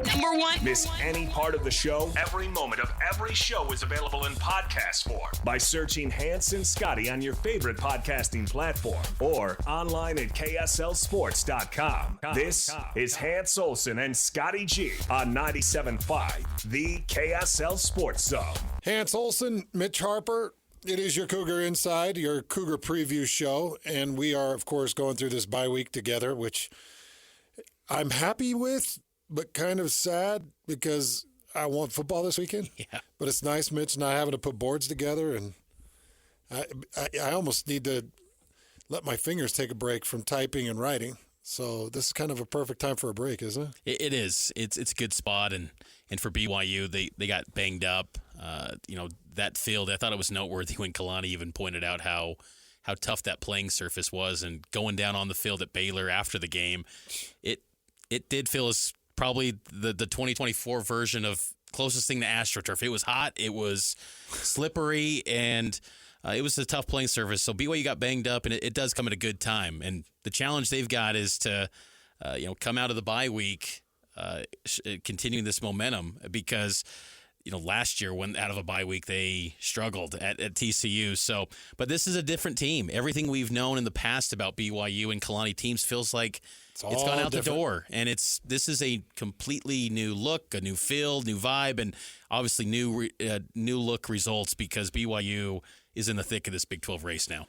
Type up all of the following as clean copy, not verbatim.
Number one. Miss any part of the show? Every moment of every show is available in podcast form by searching Hans and Scotty on your favorite podcasting platform or online at KSLSports.com. This is Hans Olsen and Scotty G on 97.5, the KSL Sports Zone. Hans Olsen, Mitch Harper. It is your Cougar Inside, your Cougar Preview Show, and we are, of course, going through this bye week together, which I'm happy with, but kind of sad because I want football this weekend. Yeah. But it's nice, Mitch, not having to put boards together, and I almost need to let my fingers take a break from typing and writing. So this is kind of a perfect time for a break, isn't it? It is. It's a good spot, and for BYU, they got banged up. That field, I thought it was noteworthy when Kalani even pointed out how tough that playing surface was, and going down on the field at Baylor after the game, it did feel as probably the 2024 version of closest thing to AstroTurf. It was hot, it was slippery, and it was a tough playing surface. So BYU got banged up, and it does come at a good time. And the challenge they've got is to come out of the bye week continuing this momentum, because last year when out of a bye week they struggled at TCU. So, but this is a different team. Everything we've known in the past about BYU and Kalani teams feels like it's gone out the door, and this is a completely new look, a new feel, new vibe, and obviously new look results, because BYU is in the thick of this Big 12 race now.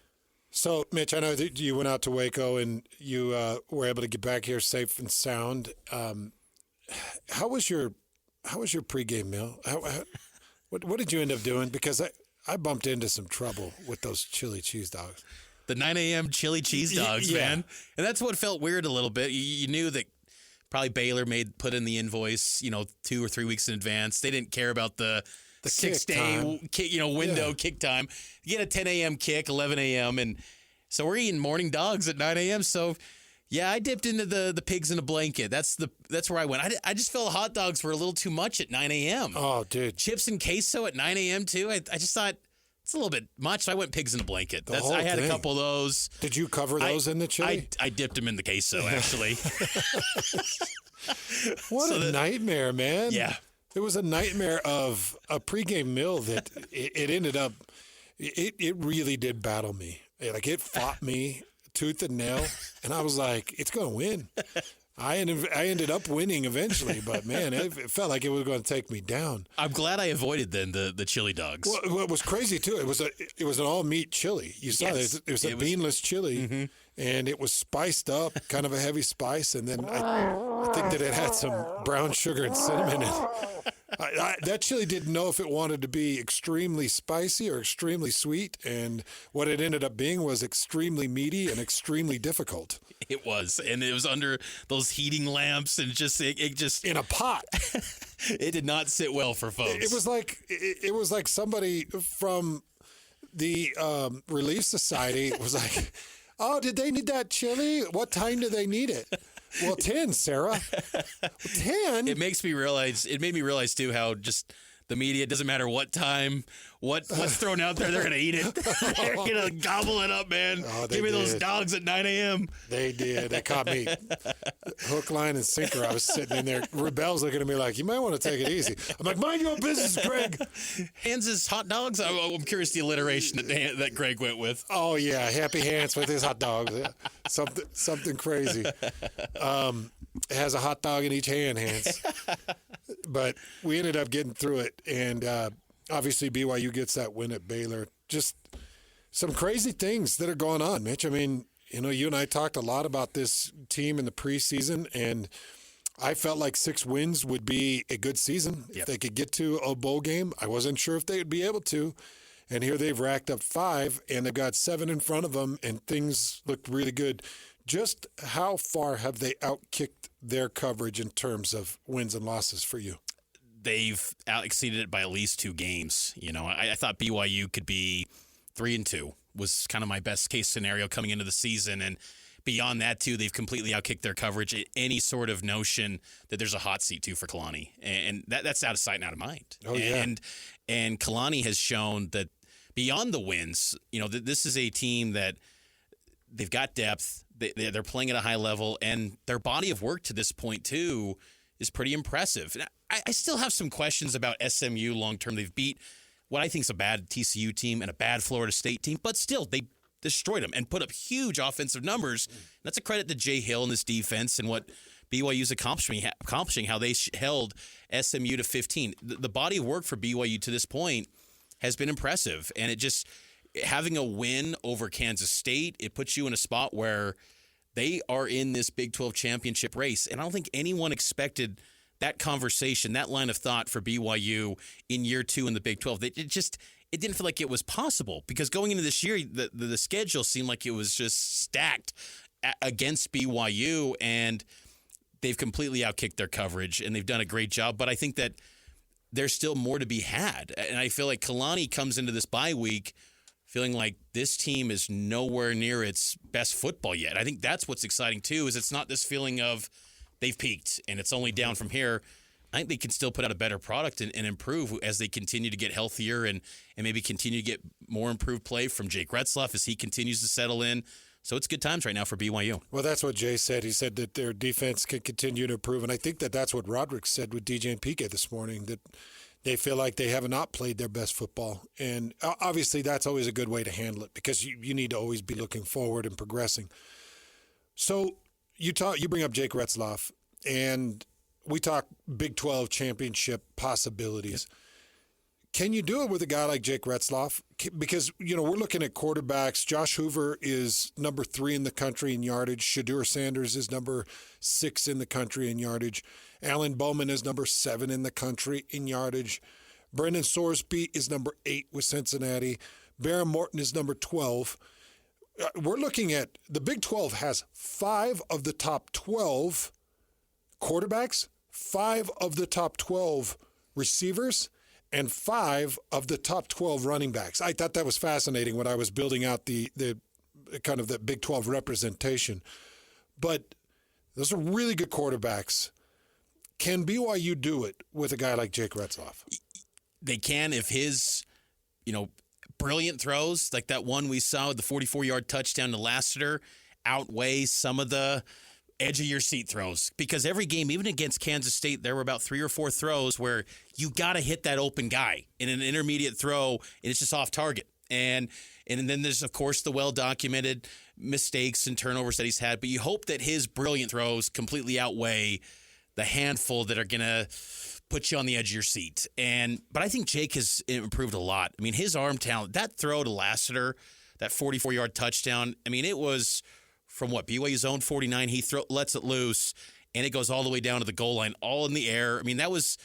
So, Mitch, I know that you went out to Waco and you were able to get back here safe and sound. How was your pregame meal? What did you end up doing? Because I bumped into some trouble with those chili cheese dogs. The 9 a.m. chili cheese dogs, man. And that's what felt weird a little bit. You knew that probably Baylor put in the invoice, 2 or 3 weeks in advance. They didn't care about the 6-day window kick time. You get a 10 a.m. kick, 11 a.m. And so we're eating morning dogs at 9 a.m. So yeah, I dipped into the pigs in a blanket. That's where I went. I just felt hot dogs were a little too much at 9 a.m. Oh, dude. Chips and queso at 9 a.m. too. I just thought it's a little bit much. So I went pigs in a blanket. I had a couple of those. Did you cover those in the chili? I dipped them in the queso, actually. What a nightmare, man. Yeah. It was a nightmare of a pregame meal that it ended up, it really did battle me. It fought me tooth and nail, and I was like, it's going to win. I ended up winning eventually, but man, it felt like it was going to take me down. I'm glad I avoided then the chili dogs. Well, what was crazy too, it was an all meat chili. You saw it was a beanless chili, and it was spiced up, kind of a heavy spice, and then I think that it had some brown sugar and cinnamon in it. That chili didn't know if it wanted to be extremely spicy or extremely sweet, and what it ended up being was extremely meaty and extremely difficult. It was, and it was under those heating lamps, and it just in a pot. It did not sit well for folks. It was like somebody from the Relief Society was like, "Oh, did they need that chili? What time do they need it?" Well, 10, Sarah. 10? It made me realize, too, how just the media, doesn't matter what time, what's thrown out there, they're going to eat it. They're going to gobble it up, man. Oh, Give me those dogs at 9 a.m. They did. They caught me hook, line, and sinker. I was sitting in there. Rebel's looking at me like, you might want to take it easy. I'm like, mind your business, Greg. Hans's hot dogs? I'm curious the alliteration that Greg went with. Oh, yeah. Happy Hans with his hot dogs. Something crazy. It has a hot dog in each hand, Hans. But we ended up getting through it, and obviously BYU gets that win at Baylor. Just some crazy things that are going on, Mitch. I mean, you and I talked a lot about this team in the preseason, and I felt like 6 wins would be a good season. Yep. If they could get to a bowl game, I wasn't sure if they would be able to. And here they've racked up 5, and they've got 7 in front of them, and things look really good. Just how far have they outkicked their coverage in terms of wins and losses for you? They've exceeded it by at least 2 games. I thought BYU could be 3-2 was kind of my best case scenario coming into the season, and beyond that too, they've completely outkicked their coverage. Any sort of notion that there's a hot seat too for Kalani, and that's out of sight and out of mind. Oh yeah. And Kalani has shown that beyond the wins, this is a team that they've got depth. They're playing at a high level, and their body of work to this point too is pretty impressive. And I still have some questions about SMU long-term. They've beat what I think is a bad TCU team and a bad Florida State team, but still, they destroyed them and put up huge offensive numbers. That's a credit to Jay Hill and his defense and what BYU's accomplishing, how they held SMU to 15. The body of work for BYU to this point has been impressive, and it just having a win over Kansas State, it puts you in a spot where they are in this Big 12 championship race, and I don't think anyone expected that conversation, that line of thought for BYU in year 2 in the Big 12. It didn't feel like it was possible because going into this year, the schedule seemed like it was just stacked against BYU, and they've completely outkicked their coverage, and they've done a great job. But I think that there's still more to be had, and I feel like Kalani comes into this bye week feeling like this team is nowhere near its best football yet. I think that's what's exciting too, is it's not this feeling of they've peaked and it's only down from here. I think they can still put out a better product and improve as they continue to get healthier and maybe continue to get more improved play from Jake Retzlaff as he continues to settle in. So it's good times right now for BYU. Well, that's what Jay said. He said that their defense can continue to improve, and I think that that's what Roderick said with DJ and PK this morning, that they feel like they have not played their best football. And obviously that's always a good way to handle it because you need to always be looking forward and progressing. So you bring up Jake Retzlaff, and we talk Big 12 championship possibilities. Yep. Can you do it with a guy like Jake Retzlaff? Because, we're looking at quarterbacks. Josh Hoover is number 3 in the country in yardage. Shadur Sanders is number 6 in the country in yardage. Alan Bowman is number 7 in the country in yardage. Brendan Sorsby is number 8 with Cincinnati. Baron Morton is number 12. We're looking at the Big 12 has 5 of the top 12 quarterbacks, 5 of the top 12 receivers, and 5 of the top 12 running backs. I thought that was fascinating when I was building out the kind of the Big 12 representation. But those are really good quarterbacks. Can BYU do it with a guy like Jake Retzlaff? They can if his, brilliant throws, like that one we saw with the 44-yard touchdown to Lassiter, outweighs some of the edge-of-your-seat throws. Because every game, even against Kansas State, there were about 3 or 4 throws where you got to hit that open guy in an intermediate throw, and it's just off target. And then there's, of course, the well-documented mistakes and turnovers that he's had. But you hope that his brilliant throws completely outweigh the handful that are going to put you on the edge of your seat. But I think Jake has improved a lot. I mean, his arm talent, that throw to Lassiter, that 44-yard touchdown, I mean, it was from BYU's own 49. He lets it loose, and it goes all the way down to the goal line, all in the air. I mean, that was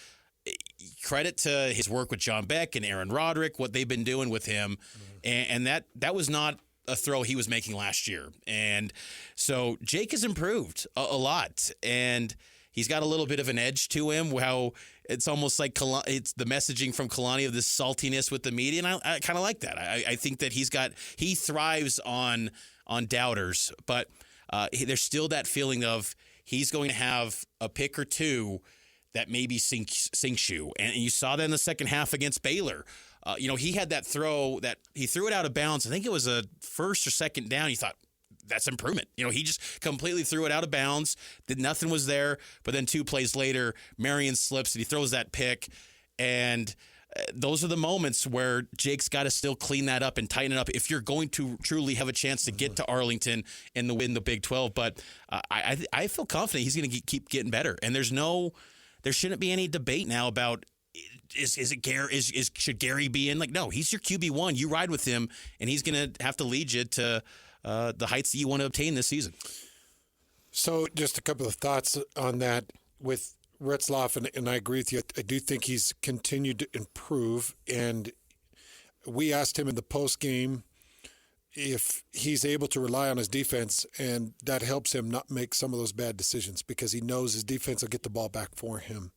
credit to his work with John Beck and Aaron Roderick, what they've been doing with him. And that was not a throw he was making last year. And so Jake has improved a lot, and he's got a little bit of an edge to him, how it's almost like it's the messaging from Kalani of this saltiness with the media, and I kind of like that. I think that he thrives on doubters, but there's still that feeling of he's going to have a pick or two that maybe sinks you, and you saw that in the second half against Baylor. He had that throw that he threw it out of bounds. I think it was a first or second down. You thought, that's improvement. He just completely threw it out of bounds. Nothing was there. But then 2 plays later, Marion slips and he throws that pick. And those are the moments where Jake's got to still clean that up and tighten it up if you're going to truly have a chance to get to Arlington and win the Big 12. But I feel confident he's going to keep getting better. And there shouldn't be any debate now about should Gary be in? Like, no, he's your QB1. You ride with him, and he's going to have to lead you to the heights that you want to obtain this season. So just a couple of thoughts on that with Retzlaff, and I agree with you. I do think he's continued to improve, and we asked him in the post game if he's able to rely on his defense, and that helps him not make some of those bad decisions because he knows his defense will get the ball back for him.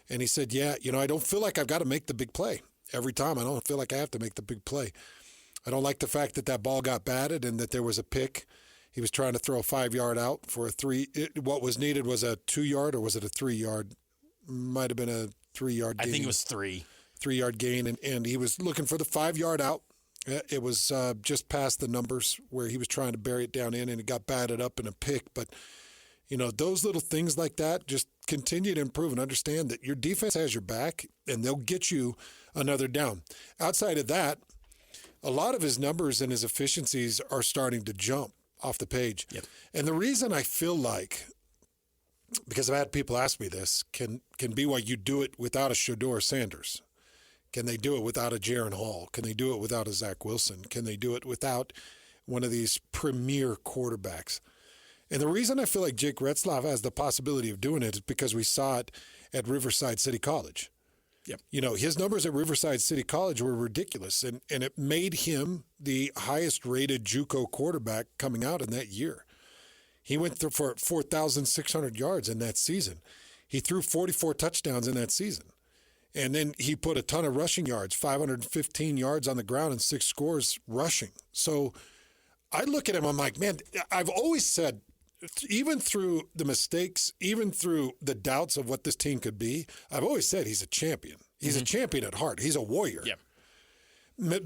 And he said, I don't feel like I've got to make the big play every time. I don't feel like I have to make the big play. I don't like the fact that ball got batted and that there was a pick. He was trying to throw a 5-yard out for a 3. What was needed was a 2-yard, or was it a 3-yard? Might have been a 3-yard gain. I think it was 3. 3-yard gain, and he was looking for the 5-yard out. It was just past the numbers where he was trying to bury it down in, and it got batted up in a pick. But, those little things like that just continue to improve and understand that your defense has your back and they'll get you another down. Outside of that, a lot of his numbers and his efficiencies are starting to jump off the page. Yep. And the reason I feel like, because I've had people ask me this, can BYU do it without a Shedeur Sanders? Can they do it without a Jaron Hall? Can they do it without a Zach Wilson? Can they do it without one of these premier quarterbacks? And the reason I feel like Jake Retzlaff has the possibility of doing it is because we saw it at Riverside City College. Yep. You know, his numbers at Riverside City College were ridiculous, and it made him the highest-rated JUCO quarterback coming out in that year. He went through for 4,600 yards in that season. He threw 44 touchdowns in that season. And then he put a ton of rushing yards, 515 yards on the ground and 6 scores rushing. So I look at him, I'm like, man, I've always said, even through the mistakes, even through the doubts of what this team could be, I've always said he's a champion. He's a champion at heart. He's a warrior. Yep.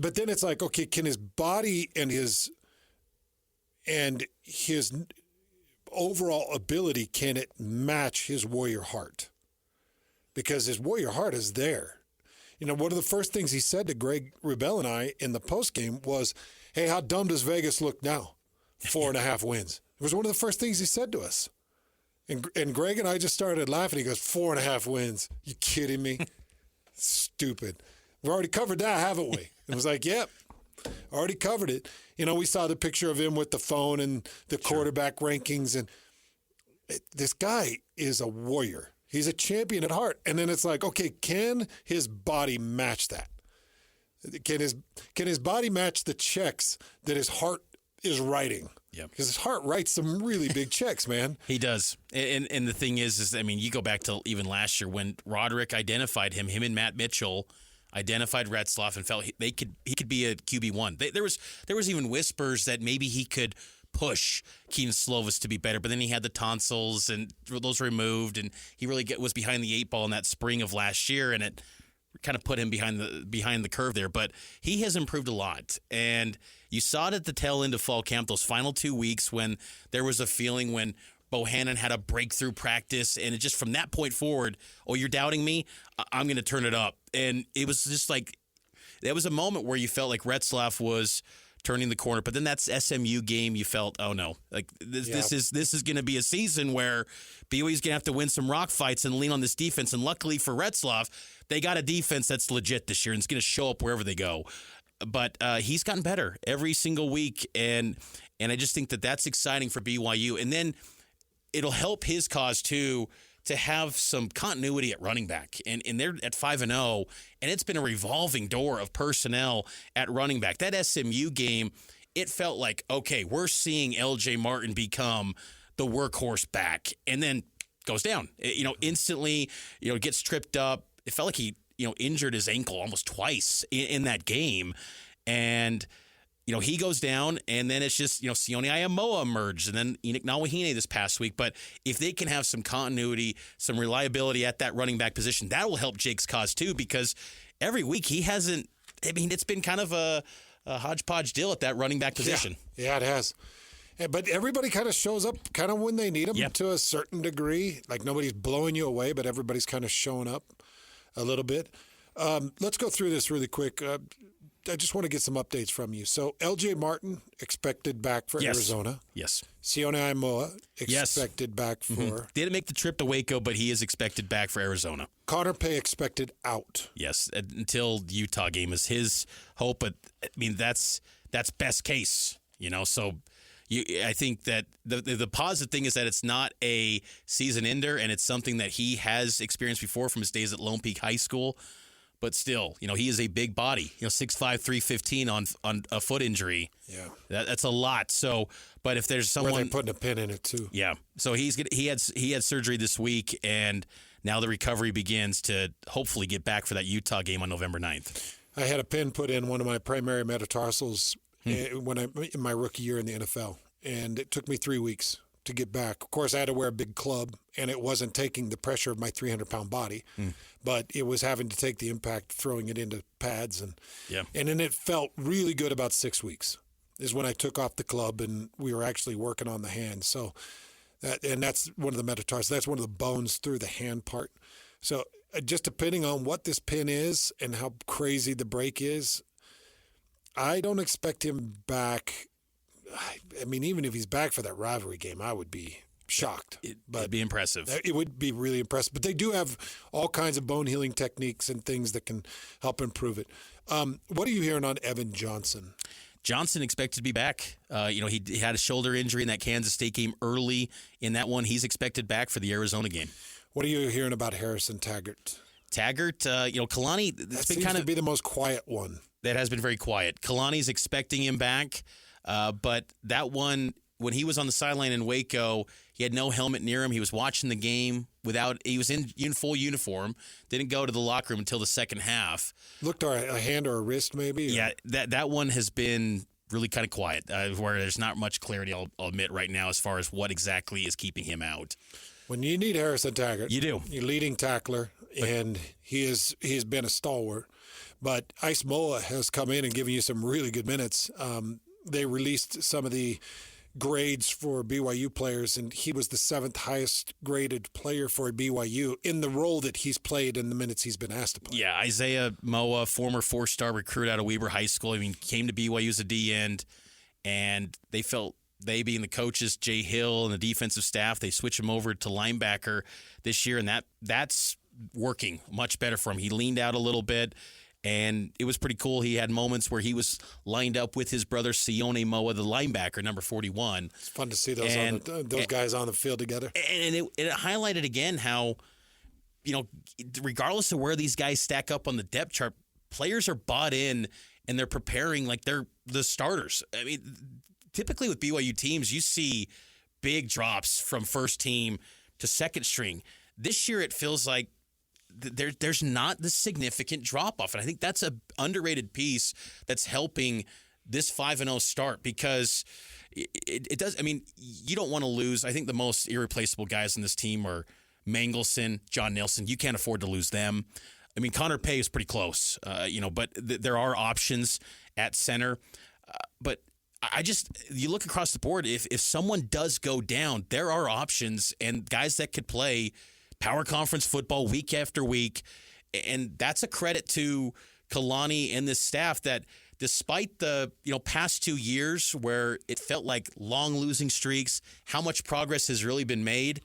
But then it's like, okay, can his body and his overall ability, can it match his warrior heart? Because his warrior heart is there. You know, one of the first things he said to Greg Wrubell and I in the postgame was, hey, how dumb does Vegas look now? 4.5 wins. It was one of the first things he said to us. And Greg and I just started laughing. He goes, 4.5 wins. You kidding me? Stupid. We've already covered that, haven't we? It was like, yep, already covered it. You know, we saw the picture of him with the phone and the quarterback rankings. And this guy is a warrior. He's a champion at heart. And then it's like, okay, can his body match that? Can his body match the checks that his heart is writing? Yeah, because his heart writes some really big checks, man. He does. And the thing is, I mean, you go back to even last year when Roderick identified him and Matt Mitchell identified Retzlaff and felt he could be a QB1. There was even whispers that maybe he could push Keenan Slovis to be better, but then he had the tonsils and those removed, and he really was behind the 8 ball in that spring of last year, and it kind of put him behind the curve there. But he has improved a lot, and you saw it at the tail end of fall camp, those final 2 weeks when there was a feeling when Bohannon had a breakthrough practice, and it just from that point forward, oh, you're doubting me? I'm going to turn it up. And it was just like, there was a moment where you felt like Retzlaff was turning the corner, but then that's SMU game, you felt, oh no, like this is going to be a season where BYU's going to have to win some rock fights and lean on this defense. And luckily for Retzlaff, they got a defense that's legit this year and it's going to show up wherever they go. But he's gotten better every single week, and I just think that that's exciting for BYU. And then it'll help his cause too to have some continuity at running back. And they're at 5-0, and it's been a revolving door of personnel at running back. That SMU game, it felt like, okay, we're seeing LJ Martin become the workhorse back, and then goes down. Instantly, gets tripped up. It felt like he, injured his ankle almost twice in that game. And he goes down, and then it's just, Sione Ayamoa emerged, and then Enoch Nawahine this past week. But if they can have some continuity, some reliability at that running back position, that will help Jake's cause too, because every week he hasn't, it's been kind of a hodgepodge deal at that running back position. Yeah, it has. But everybody kind of shows up kind of when they need them to a certain degree. Like nobody's blowing you away, but everybody's kind of showing up a little bit. Let's go through this really quick. I just want to get some updates from you. So, LJ Martin expected back for Arizona. Yes. Sione Ayamoa expected back for. Didn't make the trip to Waco, but he is expected back for Arizona. Connor Pay expected out. Yes, until the Utah game is his hope. But that's best case. So I think that the positive thing is that it's not a season ender, and it's something that he has experienced before from his days at Lone Peak High School. But still, he is a big body. 6'5", 315 on a foot injury. Yeah, that's a lot. So, but if there's someone, they're putting a pin in it too. Yeah. So he had surgery this week, and now the recovery begins to hopefully get back for that Utah game on November 9th. I had a pin put in one of my primary metatarsals in my rookie year in the NFL, and it took me 3 weeks to get back. Of course, I had to wear a big club, and it wasn't taking the pressure of my 300-pound body, but it was having to take the impact, throwing it into pads. And then it felt really good about 6 weeks is when I took off the club, and we were actually working on the hand. So And that's one of the metatarsals. That's one of the bones through the hand part. So just depending on what this pin is and how crazy the break is, I don't expect him back. I mean, even if he's back for that rivalry game, I would be shocked. It'd be impressive. It would be really impressive. But they do have all kinds of bone healing techniques and things that can help improve it. What are you hearing on Evan Johnson? Johnson expected to be back. He had a shoulder injury in that Kansas State game early in that one. He's expected back for the Arizona game. What are you hearing about Harrison Taggart? Kalani, that seems to be the most quiet one. That has been very quiet. Kalani's expecting him back, but that one, when he was on the sideline in Waco, he had no helmet near him. He was watching the game he was in full uniform, didn't go to the locker room until the second half. Looked a hand or a wrist maybe? Or? Yeah, that one has been really kind of quiet, where there's not much clarity, I'll admit right now, as far as what exactly is keeping him out. When you need Harrison Taggart, you do. You're leading tackler, and he has been a stalwart. But Ice Moa has come in and given you some really good minutes. They released some of the grades for BYU players, and he was the 7th highest graded player for BYU in the role that he's played in the minutes he's been asked to play. Yeah, Isaiah Moa, former 4-star recruit out of Weber High School. I mean, came to BYU as a D-end, and they being the coaches, Jay Hill and the defensive staff, they switch him over to linebacker this year, and that's working much better for him. He leaned out a little bit, and it was pretty cool. He had moments where he was lined up with his brother, Sione Moa, the linebacker, number 41. It's fun to see those guys on the field together. And it highlighted again how, regardless of where these guys stack up on the depth chart, players are bought in and they're preparing like they're the starters. I mean, typically with BYU teams, you see big drops from first team to second string. This year, it feels like there's not the significant drop-off, and I think that's an underrated piece that's helping this 5-0 start, because it does. I mean, you don't want to lose. I think the most irreplaceable guys in this team are Mangelson, John Nelson. You can't afford to lose them. I mean, Connor Pay is pretty close, but there are options at center. But you look across the board, if someone does go down, there are options and guys that could play power conference football week after week. And that's a credit to Kalani and this staff that despite the past 2 years where it felt like long losing streaks, how much progress has really been made,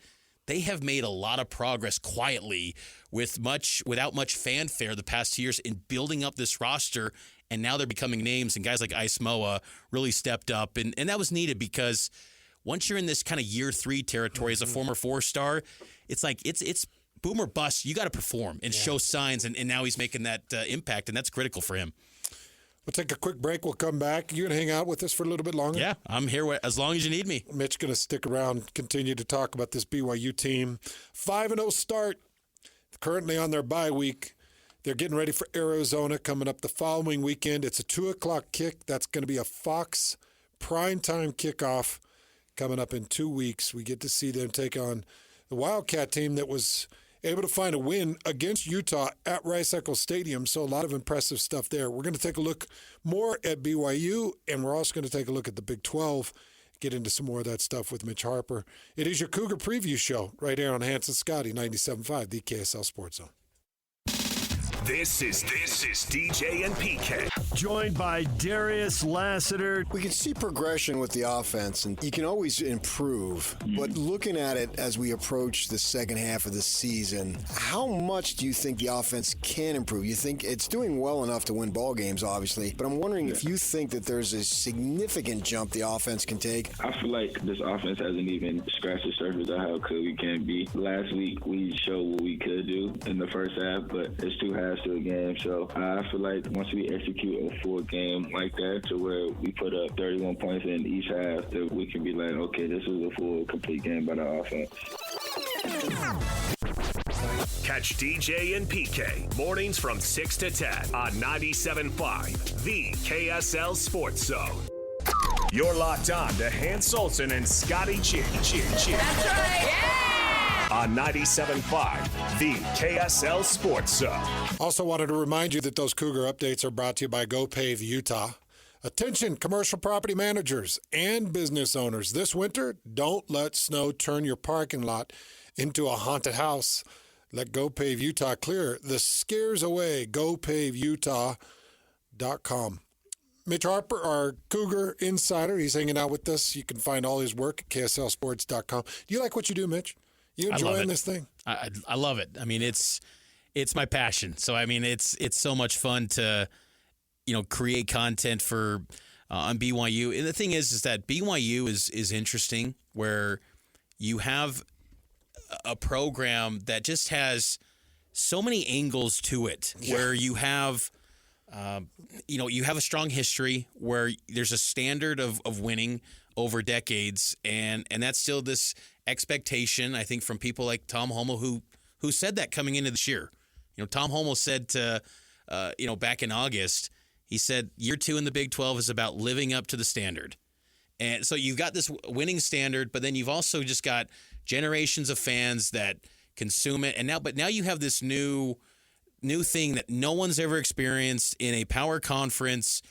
they have made a lot of progress quietly without much fanfare the past 2 years in building up this roster. And now they're becoming names, and guys like Ice Moa really stepped up. And that was needed, because once you're in this kind of year 3 territory as a former 4-star, it's like it's boom or bust. You got to perform and show signs, and now he's making that impact, and that's critical for him. We'll take a quick break. We'll come back. You going to hang out with us for a little bit longer? Yeah, I'm here as long as you need me. Mitch going to stick around, continue to talk about this BYU team. 5-0 start, currently on their bye week. They're getting ready for Arizona coming up the following weekend. It's a 2 o'clock kick. That's going to be a Fox primetime kickoff coming up in 2 weeks. We get to see them take on the Wildcat team that was able to find a win against Utah at Rice-Eccles Stadium. So a lot of impressive stuff there. We're going to take a look more at BYU, and we're also going to take a look at the Big 12, get into some more of that stuff with Mitch Harper. It is your Cougar Preview Show right here on Hans and Scotty, 97.5, the KSL Sports Zone. This is DJ and PK. Joined by Darius Lassiter. We can see progression with the offense, and you can always improve. But looking at it as we approach the second half of the season, how much do you think the offense can improve? You think it's doing well enough to win ball games, obviously, but I'm wondering if you think that there's a significant jump the offense can take. I feel like this offense hasn't even scratched the surface of how good we can be. Last week, we showed what we could do in the first half, but it's 2 halves to a game. So I feel like once we execute a full game like that, to where we put up 31 points in each half, that we can be like, okay, this is a full, complete game by the offense. Catch DJ and PK mornings from 6 to 10 on 97.5, the KSL Sports Zone. You're locked on to Hans Olsen and Scotty Chin. That's right. Yeah! On 97.5, the KSL Sports Zone. Also wanted to remind you that those Cougar updates are brought to you by GoPave Utah. Attention, commercial property managers and business owners. This winter, don't let snow turn your parking lot into a haunted house. Let Go Pave Utah clear the scares away. GoPaveUtah.com. Mitch Harper, our Cougar insider, he's hanging out with us. You can find all his work at KSLSports.com. Do you like what you do, Mitch? You enjoying this thing? I love it. I mean, it's my passion. So I mean, it's so much fun to create content for on BYU. And the thing is that BYU is interesting, where you have a program that just has so many angles to it, where you have you have a strong history, where there's a standard of winning over decades, and that's still this expectation, I think, from people like Tom Holmoe, who said that coming into this year. Tom Holmoe said to back in August, he said year 2 in the Big 12 is about living up to the standard. And so you've got this winning standard, but then you've also just got generations of fans that consume it. And now you have this new thing that no one's ever experienced in a power conference.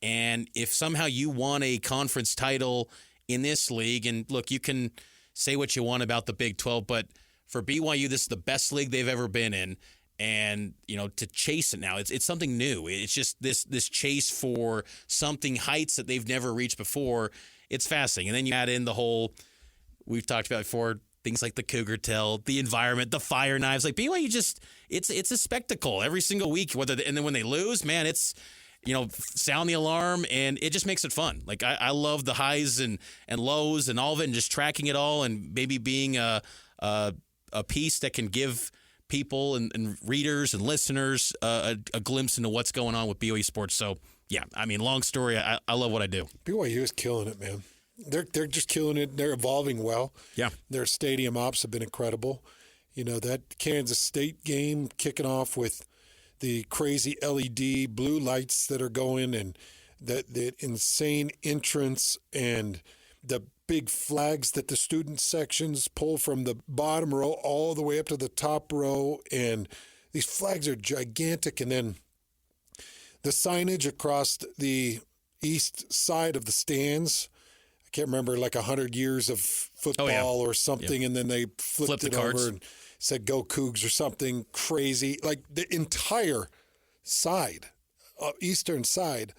And if somehow you won a conference title in this league, and look, you can say what you want about the Big 12, but for BYU, this is the best league they've ever been in. And, to chase it now, it's something new. It's just this chase for something, heights that they've never reached before. It's fascinating. And then you add in the whole, we've talked about before, things like the Cougar Tail, the environment, the fire knives. Like BYU it's a spectacle every single week. And then when they lose, man, it's, sound the alarm, and it just makes it fun. Like I love the highs and lows and all of it, and just tracking it all, and maybe being a piece that can give people and readers and listeners a glimpse into what's going on with BYU sports. So, yeah, I mean, long story. I love what I do. BYU is killing it, man. They're just killing it. They're evolving well. Yeah. Their stadium ops have been incredible. That Kansas State game kicking off with the crazy LED blue lights that are going, and the insane entrance, and the big flags that the student sections pull from the bottom row all the way up to the top row. And these flags are gigantic. And then the signage across the east side of the stands, I can't remember, like 100 years of football or something. Yeah. And then they flipped it over and said, "Go Cougs," or something crazy. Like the entire side, eastern side.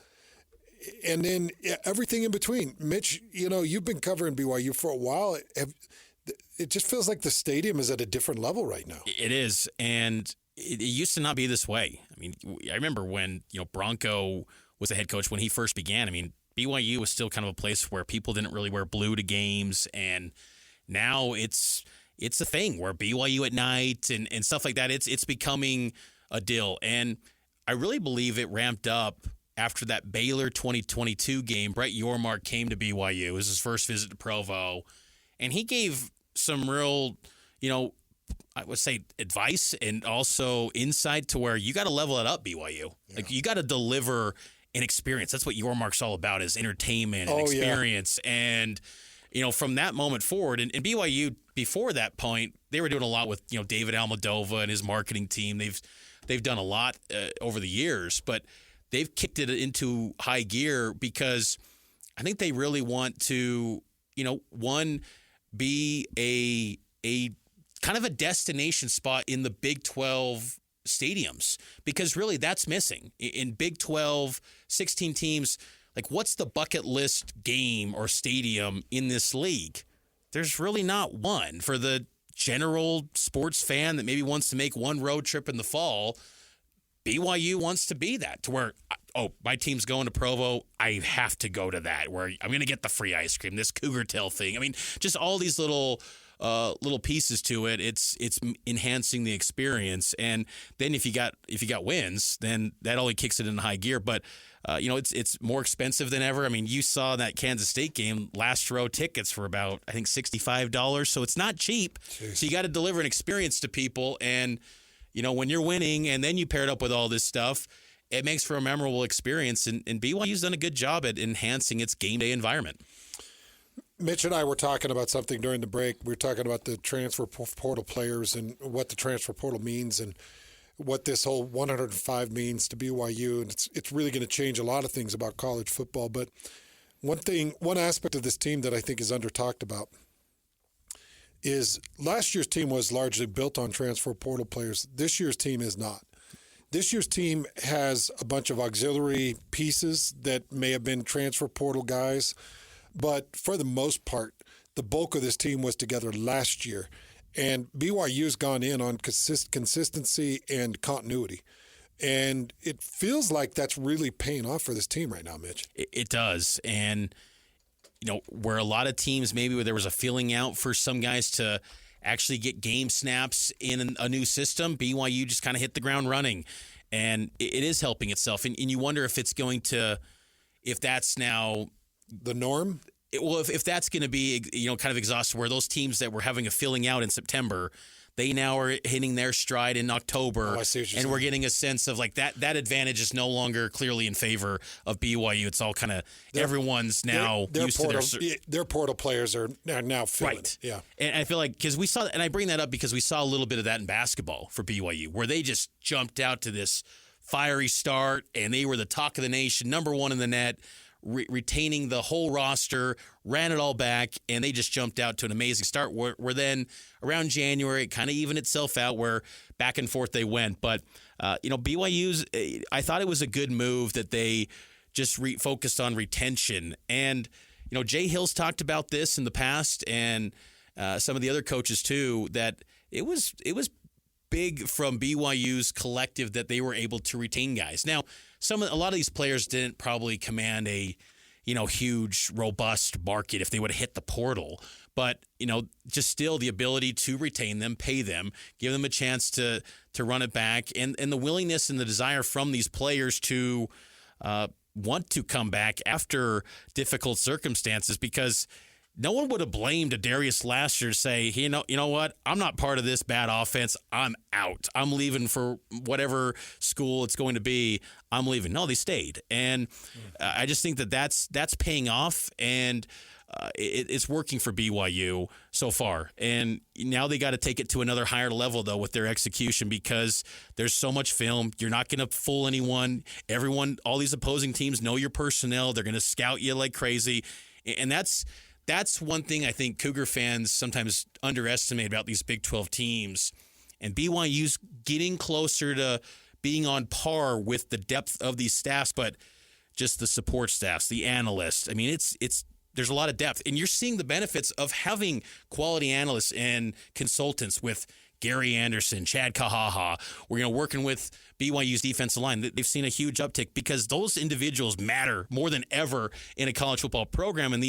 And then everything in between. Mitch, you've been covering BYU for a while. It just feels like the stadium is at a different level right now. It is, and it used to not be this way. I mean, I remember when Bronco was the head coach when he first began. I mean, BYU was still kind of a place where people didn't really wear blue to games, and now it's a thing where BYU at night and stuff like that. It's becoming a deal, and I really believe it ramped up after that Baylor 2022 game. Brett Yormark came to BYU. It was his first visit to Provo, and he gave some real, I would say, advice and also insight to where you got to level it up, BYU. Yeah. Like, you got to deliver an experience. That's what Yormark's all about, is entertainment and experience. Yeah. And, from that moment forward, and BYU before that point, they were doing a lot with, David Almodovar and his marketing team. They've done a lot over the years, but they've kicked it into high gear because I think they really want to, one, be a kind of a destination spot in the Big 12 stadiums, because really that's missing. In Big 12, 16 teams, like, what's the bucket list game or stadium in this league? There's really not one for the general sports fan that maybe wants to make one road trip in the fall. BYU wants to be that, to where, my team's going to Provo, I have to go to that, where I'm going to get the free ice cream, this Cougar Tail thing. I mean, just all these little pieces to it. It's enhancing the experience, and then if you got wins, then that only kicks it in high gear. But it's more expensive than ever. I mean, you saw that Kansas State game, last row tickets for about, I think, $65, so it's not cheap. Jeez. So you got to deliver an experience to people, and when you're winning and then you pair it up with all this stuff, it makes for a memorable experience. And BYU's done a good job at enhancing its game day environment. Mitch and I were talking about something during the break. We were talking about the transfer portal players and what the transfer portal means. And what this whole 105 means to BYU, and it's really going to change a lot of things about college football. But one aspect of this team that I think is under talked about is last year's team was largely built on transfer portal players. This year's team is not. This year's team has a bunch of auxiliary pieces that may have been transfer portal guys, but for the most part, the bulk of this team was together last year. And BYU's gone in on consistency and continuity. And it feels like that's really paying off for this team right now, Mitch. It does. And, where a lot of teams, maybe where there was a feeling out for some guys to actually get game snaps in a new system, BYU just kind of hit the ground running. And it is helping itself. And you wonder if it's going to, if that's now the norm. If that's going to be, kind of exhausted, where those teams that were having a filling out in September, they now are hitting their stride in October. Oh, I see what you're and saying. We're getting a sense of like that advantage is no longer clearly in favor of BYU. It's all kind of everyone's now used to their portal players are now filling. Right. Yeah. And I feel like because we saw, and I bring that up because we saw a little bit of that in basketball for BYU, where they just jumped out to this fiery start and they were the talk of the nation, number one in the net. Retaining the whole roster, ran it all back, and they just jumped out to an amazing start. Where then around January, it kind of evened itself out where back and forth they went. But, BYU's, I thought it was a good move that they just focused on retention. And, Jay Hill's talked about this in the past, and some of the other coaches too, that it was big from BYU's collective that they were able to retain guys. Now, a lot of these players didn't probably command a, huge, robust market if they would have hit the portal. But, just still the ability to retain them, pay them, give them a chance to run it back, and the willingness and the desire from these players to want to come back after difficult circumstances, because no one would have blamed Darius last year to say, you know what? I'm not part of this bad offense. I'm out. I'm leaving for whatever school it's going to be. I'm leaving. No, they stayed. And I just think that's paying off, and it's working for BYU so far. And now they got to take it to another higher level, though, with their execution, because there's so much film. You're not going to fool anyone. All these opposing teams know your personnel. They're going to scout you like crazy. And that's one thing I think Cougar fans sometimes underestimate about these Big 12 teams. And BYU's getting closer to being on par with the depth of these staffs, but just the support staffs, the analysts. I mean, there's a lot of depth. And you're seeing the benefits of having quality analysts and consultants with Gary Anderson, Chad Kahaha. We're working with BYU's defensive line. They've seen a huge uptick because those individuals matter more than ever in a college football program. And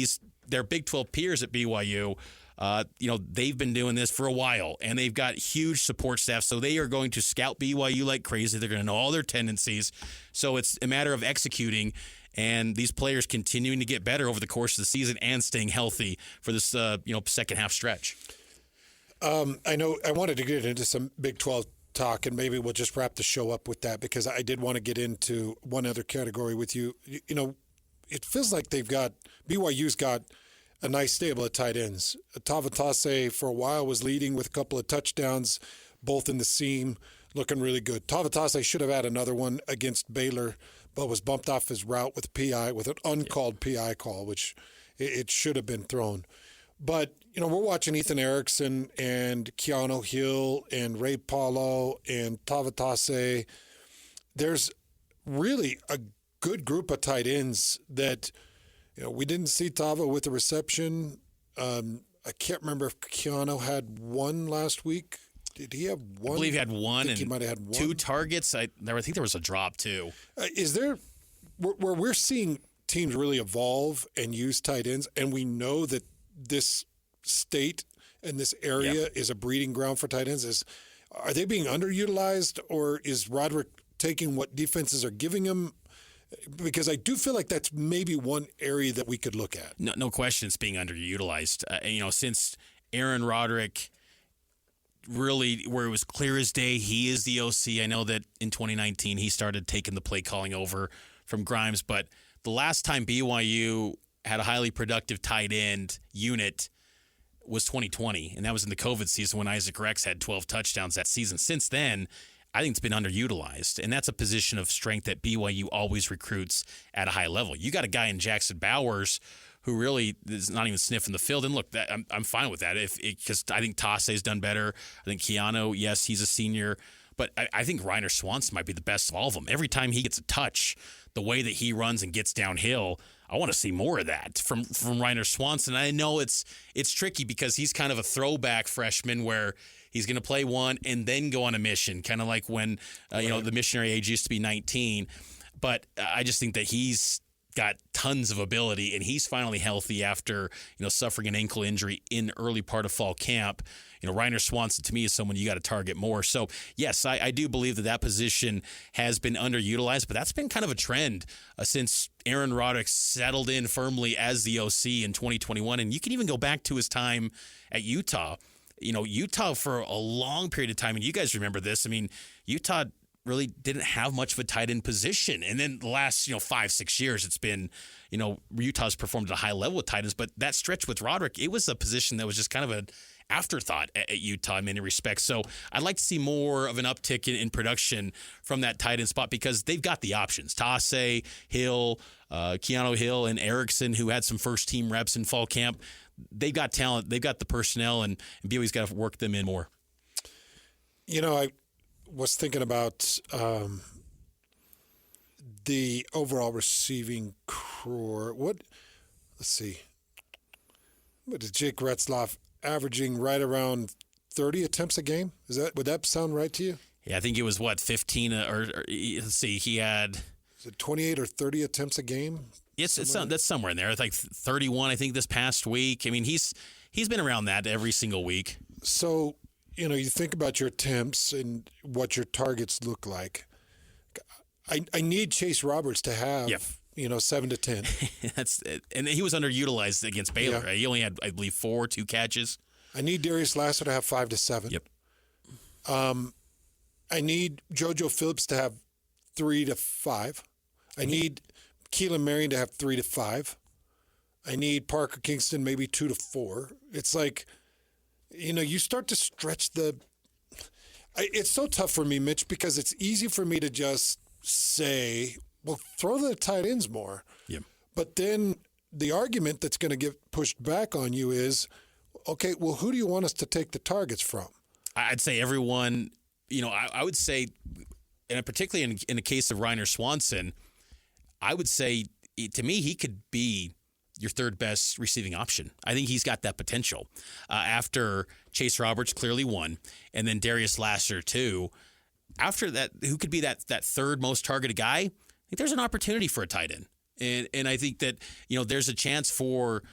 their Big 12 peers at BYU, they've been doing this for a while, and they've got huge support staff. So they are going to scout BYU like crazy. They're going to know all their tendencies. So it's a matter of executing, and these players continuing to get better over the course of the season and staying healthy for this, second half stretch. I know I wanted to get into some Big 12 talk, and maybe we'll just wrap the show up with that, because I did want to get into one other category with you. It feels like BYU's got a nice stable of tight ends. Tavatase for a while was leading with a couple of touchdowns, both in the seam, looking really good. Tavatase should have had another one against Baylor, but was bumped off his route with an uncalled PI call, which it should have been thrown. But, we're watching Ethan Erickson and Keanu Hill and Ray Paulo and Tavatase. There's really a good group of tight ends that, we didn't see Tava with the reception. I can't remember if Keanu had one last week. Did he have one? I believe he had one, and he might have had one. 2 targets. I think there was a drop too. Is there where we're seeing teams really evolve and use tight ends, and we know that this state and this area is a breeding ground for tight ends? Are they being underutilized, or is Roderick taking what defenses are giving him? Because I do feel like that's maybe one area that we could look at. No question it's being underutilized. Since Aaron Roderick, really, where it was clear as day, he is the OC. I know that in 2019 he started taking the play calling over from Grimes, but the last time BYU had a highly productive tight end unit was 2020, and that was in the COVID season when Isaac Rex had 12 touchdowns that season. Since then, I think it's been underutilized, and that's a position of strength that BYU always recruits at a high level. You got a guy in Jackson Bowers who really is not even sniffing the field. And look, I'm fine with that because I think Tase's done better. I think Keanu, yes, he's a senior. But I think Reiner Swanson might be the best of all of them. Every time he gets a touch, the way that he runs and gets downhill, I want to see more of that from Reiner Swanson. I know it's tricky because he's kind of a throwback freshman where he's going to play one and then go on a mission, kind of like when the missionary age used to be 19. But I just think that he's got tons of ability, and he's finally healthy after suffering an ankle injury in early part of fall camp. Reiner Swanson to me is someone you got to target more. So yes, I do believe that position has been underutilized, but that's been kind of a trend since Aaron Roderick settled in firmly as the OC in 2021. And you can even go back to his time at Utah. Utah for a long period of time, and you guys remember this. I mean, Utah really didn't have much of a tight end position. And then the last, 5-6 years, it's been, Utah's performed at a high level with tight ends. But that stretch with Roderick, it was a position that was just kind of an afterthought at Utah in many respects. So I'd like to see more of an uptick in production from that tight end spot because they've got the options. Tase, Hill, Keanu Hill, and Erickson, who had some first-team reps in fall camp. They've got talent. They've got the personnel, and BYU's got to work them in more. I was thinking about the overall receiving core. Let's see. What is Jake Retzlaff averaging right around 30 attempts a game? Would that sound right to you? Yeah, I think it was 15 or let's see, he had is it 28 or 30 attempts a game? Yes, that's somewhere in there. It's like 31, I think, this past week. I mean, he's been around that every single week. So, you think about your attempts and what your targets look like. I need Chase Roberts to have 7 to 10. And he was underutilized against Baylor. Yeah. Right? He only had, I believe, 2 catches. I need Darius Lasser to have 5 to 7. Yep. I need JoJo Phillips to have 3 to 5. I need Keelan Marion to have 3 to 5. I need Parker Kingston maybe 2 to 4. It's like, you start to stretch it's so tough for me, Mitch, because it's easy for me to just say, well, throw the tight ends more. Yeah. But then the argument that's going to get pushed back on you is, okay, well, who do you want us to take the targets from? I'd say everyone, I would say, and particularly in the case of Reiner Swanson, I would say, to me, he could be your third best receiving option. I think he's got that potential. After Chase Roberts clearly won, and then Darius Lasser too. After that, who could be that third most targeted guy? I think there's an opportunity for a tight end. And I think that, there's a chance for,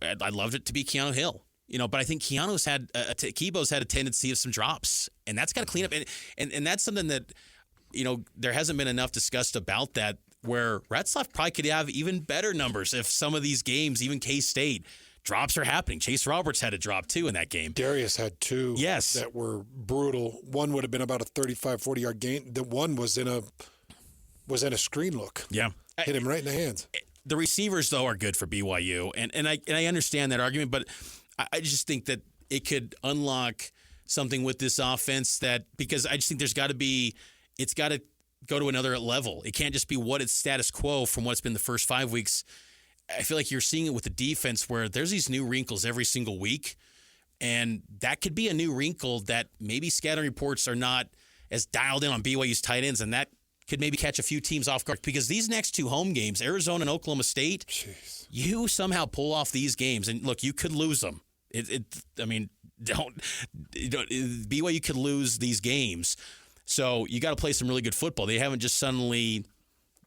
I'd love it to be Keanu Hill. But I think Keanu's Kibo's had a tendency of some drops, and that's got to clean up. And that's something that, there hasn't been enough discussed about that, where Retzlaff probably could have even better numbers if some of these games, even K-State, drops are happening. Chase Roberts had a drop, too, in that game. Darius had 2 that were brutal. One would have been about a 35, 40-yard gain. The one was in a screen look. Yeah. Hit him right in the hands. The receivers, though, are good for BYU, and I understand that argument, but I just think that it could unlock something with this offense because I just think it's got to go to another level. It can't just be what it's status quo from what's been the first 5 weeks. I feel like you're seeing it with the defense where there's these new wrinkles every single week, and that could be a new wrinkle that maybe scouting reports are not as dialed in on BYU's tight ends, and that could maybe catch a few teams off guard because these next 2 home games, Arizona and Oklahoma State, you somehow pull off these games, and look, you could lose them. BYU could lose these games. So you got to play some really good football. They haven't just suddenly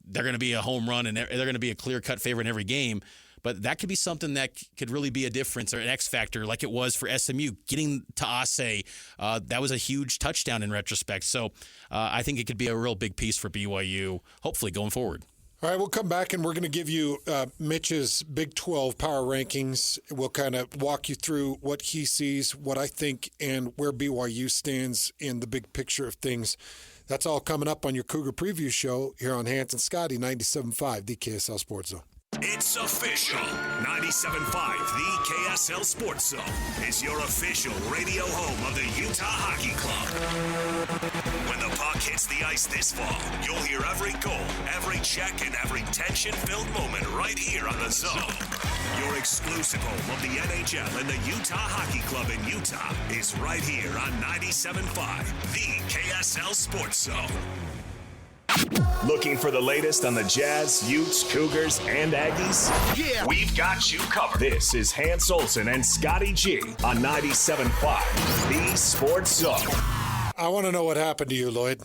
they're going to be a home run and they're going to be a clear-cut favorite in every game. But that could be something that could really be a difference or an X factor like it was for SMU. Getting to Ase, that was a huge touchdown in retrospect. So I think it could be a real big piece for BYU, hopefully going forward. All right, we'll come back and we're going to give you Mitch's Big 12 power rankings. We'll kind of walk you through what he sees, what I think, and where BYU stands in the big picture of things. That's all coming up on your Cougar Preview Show here on Hans and Scotty, 97.5, the KSL Sports Zone. It's official. 97.5, the KSL Sports Zone, is your official radio home of the Utah Hockey Club. When the puck hits the ice this fall, you'll hear every goal, every check, and every tension-filled moment right here on the Zone. Your exclusive home of the NHL and the Utah Hockey Club in Utah is right here on 97.5, the KSL Sports Zone. Looking for the latest on the Jazz, Utes, Cougars, and Aggies? Yeah! We've got you covered. This is Hans Olsen and Scotty G on 97.5, the Sports Zone. I want to know what happened to you, Lloyd.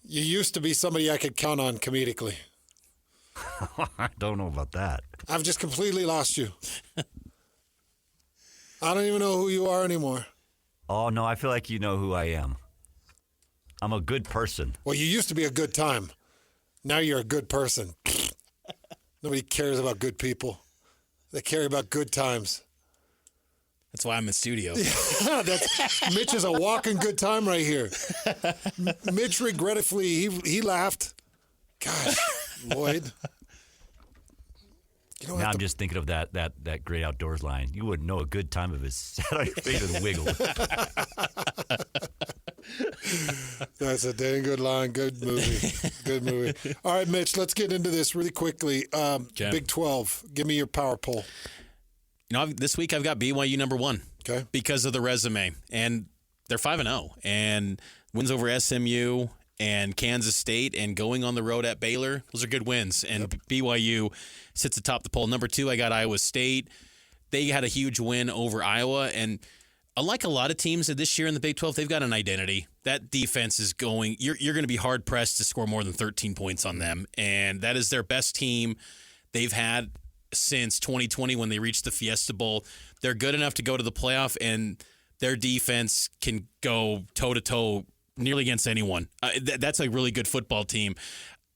You used to be somebody I could count on comedically. I don't know about that. I've just completely lost you. I don't even know who you are anymore. Oh, no, I feel like you know who I am. I'm a good person. Well, you used to be a good time. Now you're a good person. Nobody cares about good people. They care about good times. That's why I'm in studio. Mitch is a walking good time right here. Mitch regretfully, he laughed. Gosh, Lloyd. Now I'm just thinking of that great outdoors line. You wouldn't know a good time if it sat on your feet and wiggled. That's a dang good line. Good movie. Good movie. All right, Mitch, let's get into this really quickly. Big 12. Give me your power poll. This week I've got BYU number 1. Okay. Because of the resume. And they're 5-0. And wins over SMU and Kansas State and going on the road at Baylor. Those are good wins. And BYU sits atop the poll. Number 2, I got Iowa State. They had a huge win over Iowa. And unlike a lot of teams this year in the Big 12, they've got an identity. That defense is going – you're going to be hard-pressed to score more than 13 points on them. And that is their best team they've had since 2020 when they reached the Fiesta Bowl. They're good enough to go to the playoff, and their defense can go toe-to-toe nearly against anyone. That's a really good football team.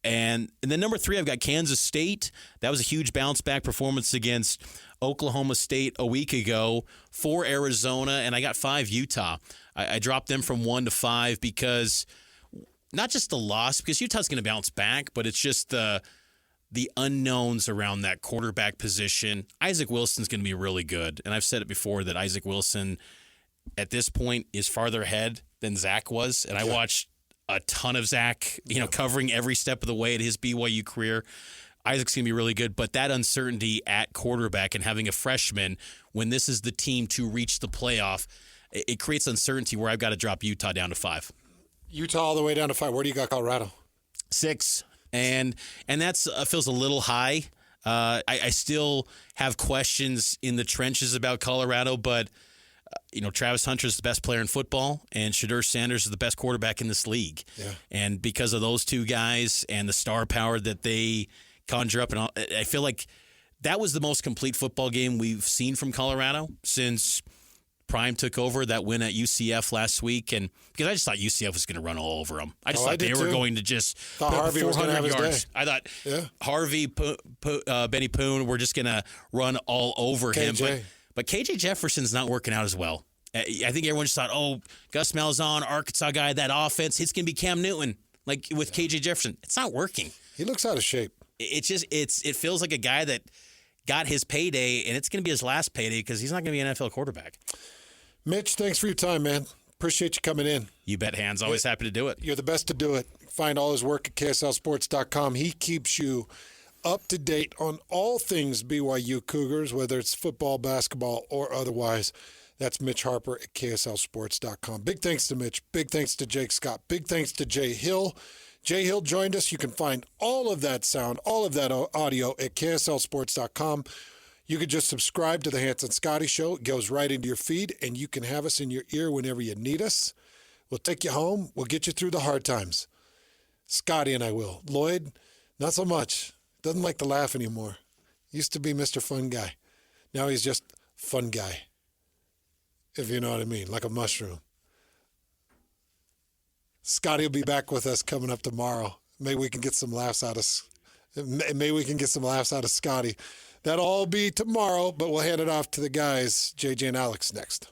And then number 3, I've got Kansas State. That was a huge bounce-back performance against Oklahoma State a week ago. 4 Arizona, and I got 5 Utah. I dropped them from 1 to 5 because not just the loss, because Utah's going to bounce back, but it's just the unknowns around that quarterback position. Isaac Wilson's going to be really good, and I've said it before that Isaac Wilson at this point is farther ahead than Zach was, and I watched a ton of Zach, covering every step of the way at his BYU career. Isaac's going to be really good, but that uncertainty at quarterback and having a freshman when this is the team to reach the playoff, it creates uncertainty where I've got to drop Utah down to 5. Utah all the way down to 5. Where do you got Colorado? 6. And that's feels a little high. I still have questions in the trenches about Colorado, but Travis Hunter is the best player in football, and Shedeur Sanders is the best quarterback in this league. Yeah. And because of those two guys and the star power that they conjure up, and I feel like that was the most complete football game we've seen from Colorado since Prime took over. That win at UCF last week, and because I just thought UCF was going to run all over them. I just thought they were going to just put Harvey 400 was yards. I thought Harvey, Benny Poon were just going to run all over him. But KJ Jefferson's not working out as well. I think everyone just thought, Gus Malzahn, Arkansas guy, that offense, it's going to be Cam Newton, like with KJ Jefferson. It's not working. He looks out of shape. It feels like a guy that got his payday, and it's going to be his last payday because he's not going to be an NFL quarterback. Mitch, thanks for your time, man. Appreciate you coming in. You bet, Hans. Always happy to do it. You're the best to do it. Find all his work at KSLSports.com. He keeps you up to date on all things BYU Cougars, whether it's football, basketball, or otherwise. That's Mitch Harper at KSLSports.com. Big thanks to Mitch. Big thanks to Jake Scott. Big thanks to Jay Hill. Jay Hill joined us. You can find all of that sound, all of that audio at KSLSports.com. You can just subscribe to the Hans and Scotty Show. It goes right into your feed, and you can have us in your ear whenever you need us. We'll take you home. We'll get you through the hard times. Scotty and I will. Lloyd, not so much. Doesn't like to laugh anymore. Used to be Mr. Fun Guy. Now he's just Fun Guy, if you know what I mean, like a mushroom. Scotty will be back with us coming up tomorrow. Maybe we can get some laughs out of Scotty. That'll all be tomorrow, but we'll hand it off to the guys, JJ and Alex, next.